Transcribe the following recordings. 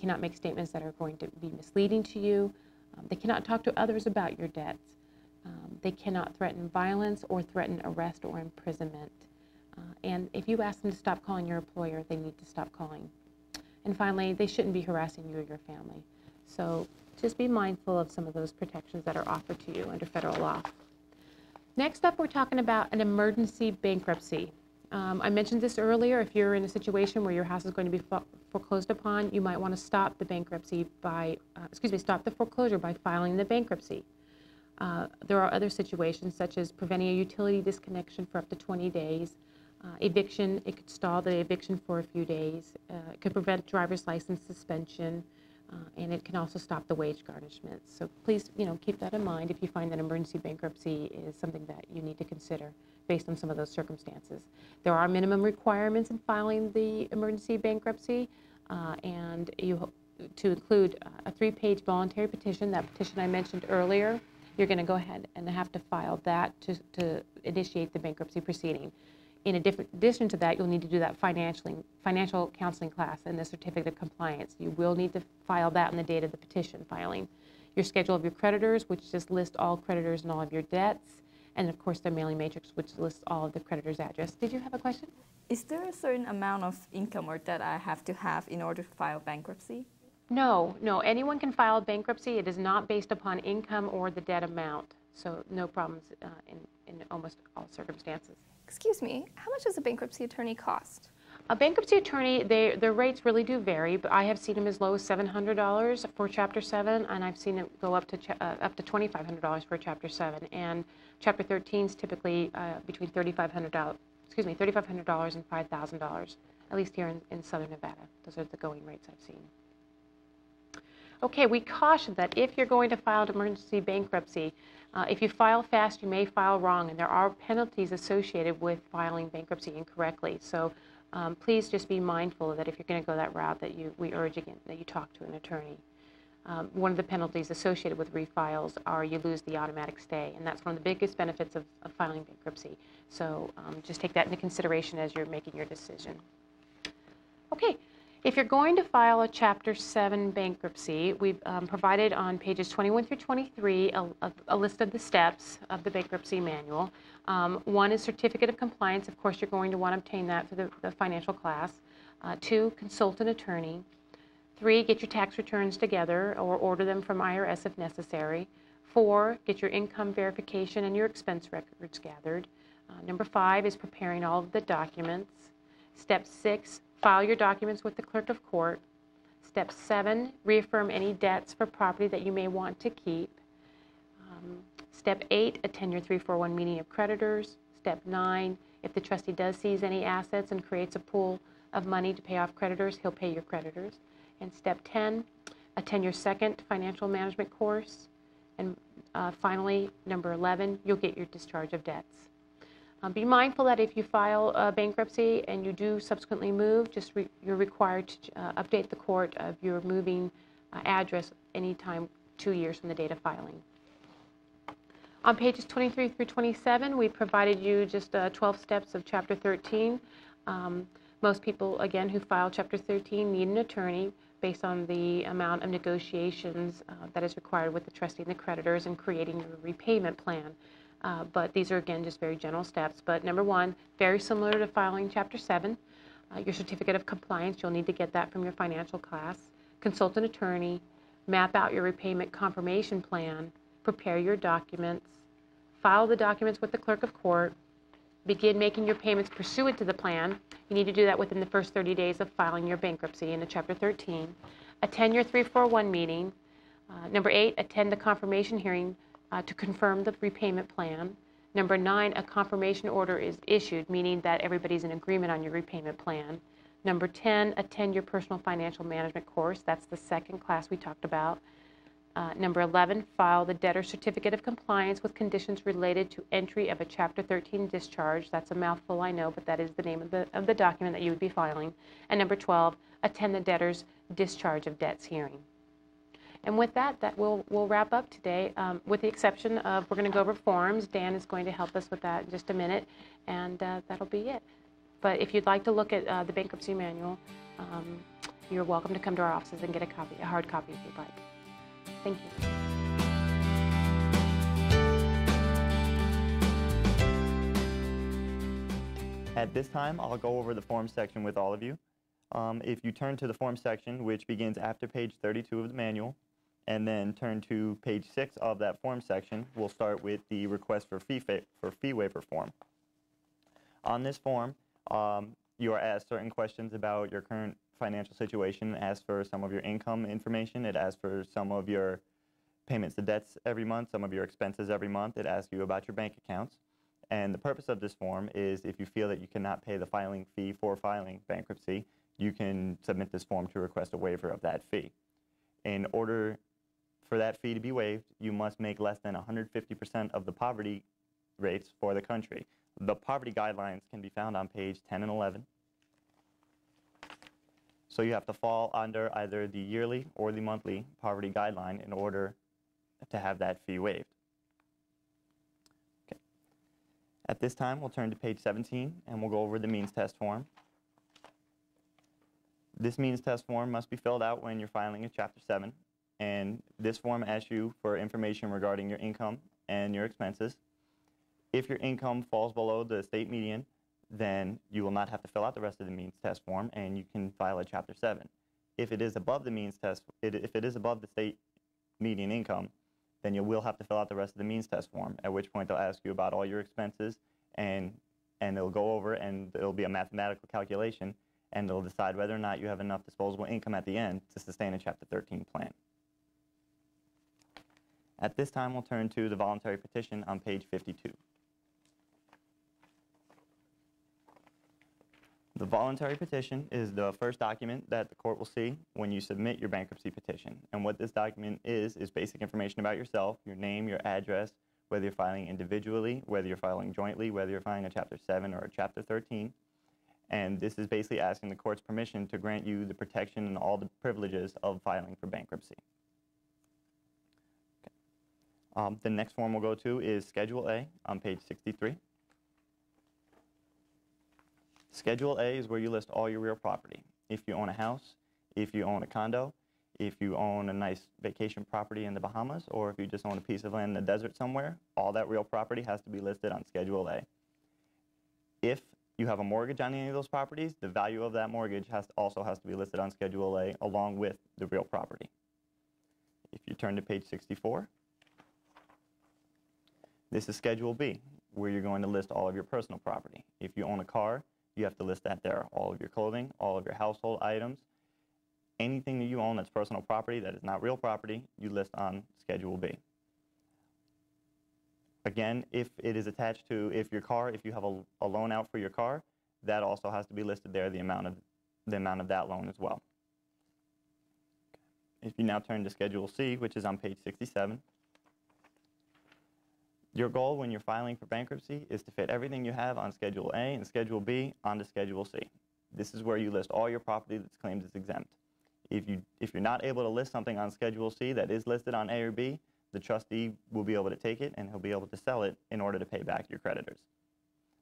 cannot make statements that are going to be misleading to you. They cannot talk to others about your debts. They cannot threaten violence or threaten arrest or imprisonment. And if you ask them to stop calling your employer, they need to stop calling. And finally, they shouldn't be harassing you or your family. So just be mindful of some of those protections that are offered to you under federal law. Next up, we're talking about an emergency bankruptcy. I mentioned this earlier. If you're in a situation where your house is going to be foreclosed upon, you might want to stop the bankruptcy by, stop the foreclosure by filing the bankruptcy. There are other situations such as preventing a utility disconnection for up to 20 days. Eviction, it could stall the eviction for a few days. It could prevent driver's license suspension, and it can also stop the wage garnishment. So please, keep that in mind if you find that emergency bankruptcy is something that you need to consider based on some of those circumstances. There are minimum requirements in filing the emergency bankruptcy, and to include a 3-page voluntary petition. That petition I mentioned earlier, you're going to go ahead and have to file that to initiate the bankruptcy proceeding. In addition to that, you'll need to do that financial counseling class and the certificate of compliance. You will need to file that on the date of the petition filing. Your schedule of your creditors, which just lists all creditors and all of your debts, and of course the mailing matrix, which lists all of the creditors' address. Did you have a question? Is there a certain amount of income or debt I have to have in order to file bankruptcy? No, anyone can file bankruptcy. It is not based upon income or the debt amount, so no problems in almost all circumstances. Excuse me, how much does a bankruptcy attorney cost? A bankruptcy attorney, their rates really do vary, but I have seen them as low as $700 for Chapter 7, and I've seen it go up to $2,500 for Chapter 7. And Chapter 13 is typically between $3,500 and $5,000, at least here in Southern Nevada. Those are the going rates I've seen. Okay, we caution that if you're going to file an emergency bankruptcy, if you file fast, you may file wrong, and there are penalties associated with filing bankruptcy incorrectly. So please just be mindful that if you're going to go that route, that we urge again that you talk to an attorney. One of the penalties associated with refiles are you lose the automatic stay, and that's one of the biggest benefits of filing bankruptcy. So just take that into consideration as you're making your decision. Okay. If you're going to file a Chapter 7 bankruptcy, we've provided on pages 21 through 23 a list of the steps of the bankruptcy manual. One is certificate of compliance. Of course, you're going to want to obtain that through the financial class. 2, consult an attorney. 3, get your tax returns together or order them from IRS if necessary. 4, get your income verification and your expense records gathered. Number 5 is preparing all of the documents. Step 6, file your documents with the clerk of court. Step 7, reaffirm any debts for property that you may want to keep. Step 8, attend your 341 meeting of creditors. Step 9, if the trustee does seize any assets and creates a pool of money to pay off creditors, he'll pay your creditors. And step 10, attend your second financial management course. And finally, number 11, you'll get your discharge of debts. Be mindful that if you file bankruptcy and you do subsequently move, you're required to update the court of your moving address anytime 2 years from the date of filing. On pages 23 through 27, we provided you just 12 steps of Chapter 13. Most people, again, who file Chapter 13 need an attorney based on the amount of negotiations that is required with the trustee and the creditors in creating your repayment plan. But these are, again, just very general steps. But number 1, very similar to filing Chapter 7, your certificate of compliance, you'll need to get that from your financial class. Consult an attorney, map out your repayment confirmation plan, prepare your documents, file the documents with the clerk of court, begin making your payments pursuant to the plan. You need to do that within the first 30 days of filing your bankruptcy in Chapter 13. Attend your 341 meeting. Number 8, attend the confirmation hearing to confirm the repayment plan. Number 9, a confirmation order is issued, meaning that everybody's in agreement on your repayment plan. Number 10, attend your personal financial management course. That's the second class we talked about. Number 11, file the debtor certificate of compliance with conditions related to entry of a Chapter 13 discharge. That's a mouthful, I know, but that is the name of the document that you would be filing. And number 12, attend the debtor's discharge of debts hearing. And with that, we'll wrap up today, with the exception of we're going to go over forms. Dan is going to help us with that in just a minute, and that'll be it. But if you'd like to look at the bankruptcy manual, you're welcome to come to our offices and get a hard copy if you'd like. Thank you. At this time, I'll go over the form section with all of you. If you turn to the form section, which begins after page 32 of the manual, and then turn to page 6 of that form section, we'll start with the request for fee waiver form. On this form, you are asked certain questions about your current financial situation. It asks for some of your income information. It asks for some of your payments to debts every month, some of your expenses every month. It asks you about your bank accounts. And the purpose of this form is if you feel that you cannot pay the filing fee for filing bankruptcy, you can submit this form to request a waiver of that fee. In order for that fee to be waived, you must make less than 150% of the poverty rates for the country. The poverty guidelines can be found on page 10 and 11. So you have to fall under either the yearly or the monthly poverty guideline in order to have that fee waived. Okay. At this time, we'll turn to page 17 and we'll go over the means test form. This means test form must be filled out when you're filing a Chapter 7, and this form asks you for information regarding your income and your expenses. If your income falls below the state median, then you will not have to fill out the rest of the means test form, and you can file a Chapter 7. If it is above the means test, if it is above the state median income, then you will have to fill out the rest of the means test form, at which point they'll ask you about all your expenses, and they'll go over, and it'll be a mathematical calculation, and they'll decide whether or not you have enough disposable income at the end to sustain a Chapter 13 plan. At this time, we'll turn to the voluntary petition on page 52. The voluntary petition is the first document that the court will see when you submit your bankruptcy petition. And what this document is basic information about yourself, your name, your address, whether you're filing individually, whether you're filing jointly, whether you're filing a Chapter 7 or a Chapter 13. And this is basically asking the court's permission to grant you the protection and all the privileges of filing for bankruptcy. Okay. The next form we'll go to is Schedule A on page 63. Schedule A is where you list all your real property. If you own a house, if you own a condo, if you own a nice vacation property in the Bahamas, or if you just own a piece of land in the desert somewhere, all that real property has to be listed on Schedule A. If you have a mortgage on any of those properties, the value of that mortgage also has to be listed on Schedule A along with the real property. If you turn to page 64, this is Schedule B, where you're going to list all of your personal property. If you own a car, you have to list that there. All of your clothing, all of your household items, anything that you own that's personal property that is not real property, you list on Schedule B. Again, if it is attached to, if you have a loan out for your car, that also has to be listed there, the amount of that loan as well. If you now turn to Schedule C, which is on page 67, your goal when you're filing for bankruptcy is to fit everything you have on Schedule A and Schedule B onto Schedule C. This is where you list all your property that's claimed as exempt. If you're not able to list something on Schedule C that is listed on A or B, the trustee will be able to take it and he'll be able to sell it in order to pay back your creditors.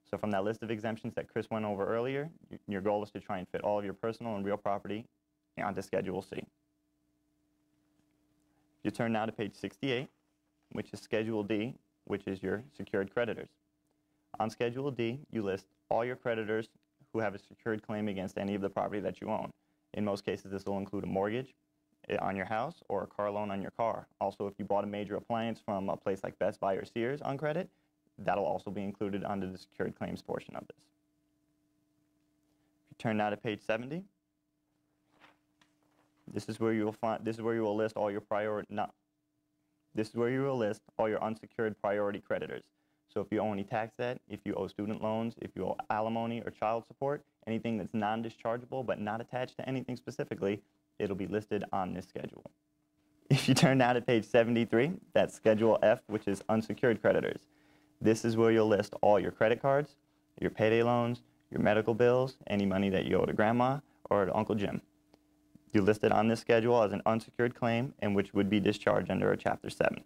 So from that list of exemptions that Chris went over earlier, your goal is to try and fit all of your personal and real property onto Schedule C. You turn now to page 68, which is Schedule D, which is your secured creditors. On Schedule D, you list all your creditors who have a secured claim against any of the property that you own. In most cases, this will include a mortgage on your house or a car loan on your car. Also, if you bought a major appliance from a place like Best Buy or Sears on credit, that'll also be included under the secured claims portion of this. If you turn now to page 70, this is where you will list all your unsecured priority creditors. So if you owe any tax debt, if you owe student loans, if you owe alimony or child support, anything that's non-dischargeable but not attached to anything specifically, it'll be listed on this schedule. If you turn now to page 73, that's Schedule F, which is unsecured creditors. This is where you'll list all your credit cards, your payday loans, your medical bills, any money that you owe to grandma or to Uncle Jim. You list it on this schedule as an unsecured claim and which would be discharged under a Chapter 7.